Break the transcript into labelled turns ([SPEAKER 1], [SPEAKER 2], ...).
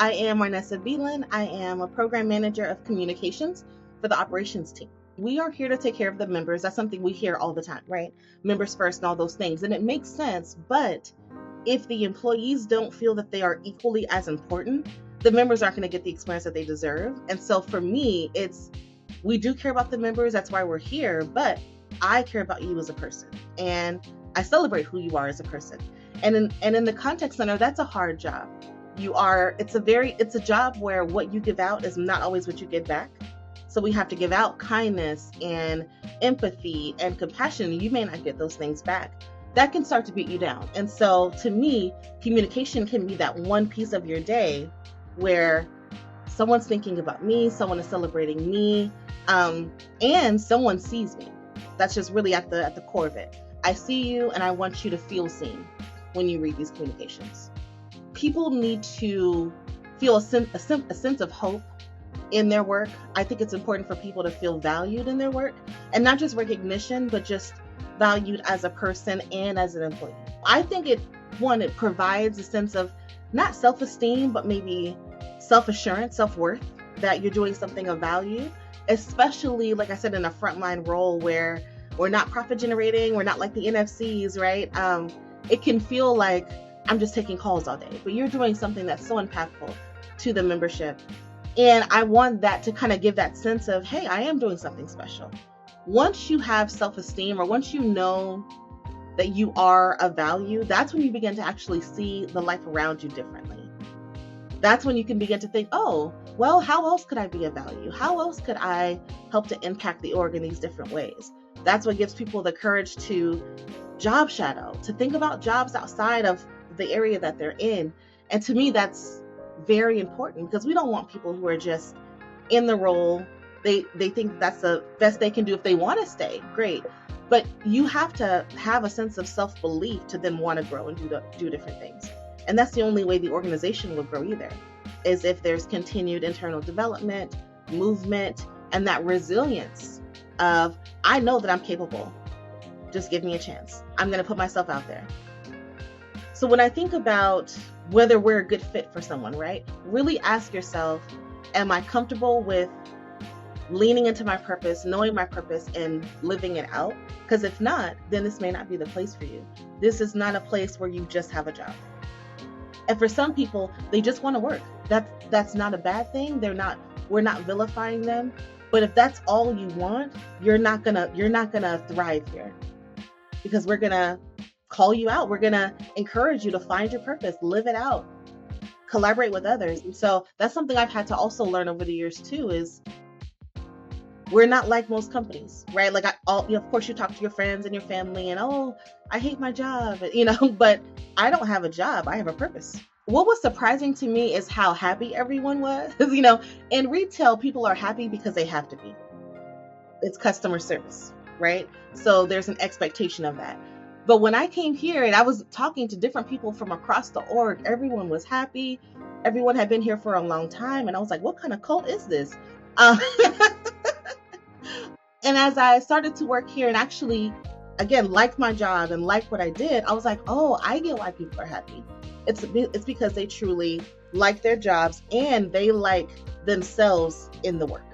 [SPEAKER 1] I am Arnessa Belin. I am a program manager of communications for the operations team. We are here to take care of the members. That's something we hear all the time, right? Members first and all those things. And it makes sense. But if the employees don't feel that they are equally as important, the members aren't going to get the experience that they deserve. And so for me, we do care about the members. That's why we're here. But I care about you as a person. And I celebrate who you are as a person. And in the contact center, that's a hard job. It's a job where what you give out is not always what you get back. So we have to give out kindness and empathy and compassion. You may not get those things back. That can start to beat you down. And so to me, communication can be that one piece of your day where someone's thinking about me, someone is celebrating me, and someone sees me. That's just really at the core of it. I see you and I want you to feel seen when you read these communications. People need to feel a sense of hope in their work. I think it's important for people to feel valued in their work, and not just recognition, but just valued as a person and as an employee. I think it provides a sense of not self-esteem, but maybe self-assurance, self-worth, that you're doing something of value, especially, like I said, in a frontline role where we're not profit generating, we're not like the NFCs, right? It can feel like I'm just taking calls all day, but you're doing something that's so impactful to the membership. And I want that to kind of give that sense of, hey, I am doing something special. Once you have self-esteem, or once you know that you are of value, that's when you begin to actually see the life around you differently. That's when you can begin to think, oh, well, how else could I be of value? How else could I help to impact the org in these different ways? That's what gives people the courage to job shadow, to think about jobs outside of the area that they're in. And to me, that's very important, because we don't want people who are just in the role. They think that's the best they can do. If they want to stay, great. But you have to have a sense of self-belief to then want to grow and do different things. And that's the only way the organization will grow either, is if there's continued internal development, movement, and that resilience of, I know that I'm capable. Just give me a chance. I'm going to put myself out there. So when I think about whether we're a good fit for someone, right? Really ask yourself, am I comfortable with leaning into my purpose, knowing my purpose, and living it out? Because if not, then this may not be the place for you. This is not a place where you just have a job. And for some people, they just want to work. That's not a bad thing. We're not vilifying them. But if that's all you want, you're not gonna thrive here, because we're gonna call you out. We're gonna encourage you to find your purpose, live it out, collaborate with others. And so that's something I've had to also learn over the years too, is we're not like most companies, right? Like of course you talk to your friends and your family and, oh, I hate my job, but I don't have a job. I have a purpose. What was surprising to me is how happy everyone was. In retail, people are happy because they have to be. It's customer service, right? So there's an expectation of that. But when I came here and I was talking to different people from across the org, everyone was happy. Everyone had been here for a long time. And I was like, what kind of cult is this? And as I started to work here and actually, again, liked my job and liked what I did, I was like, oh, I get why people are happy. It's because they truly like their jobs and they like themselves in the work.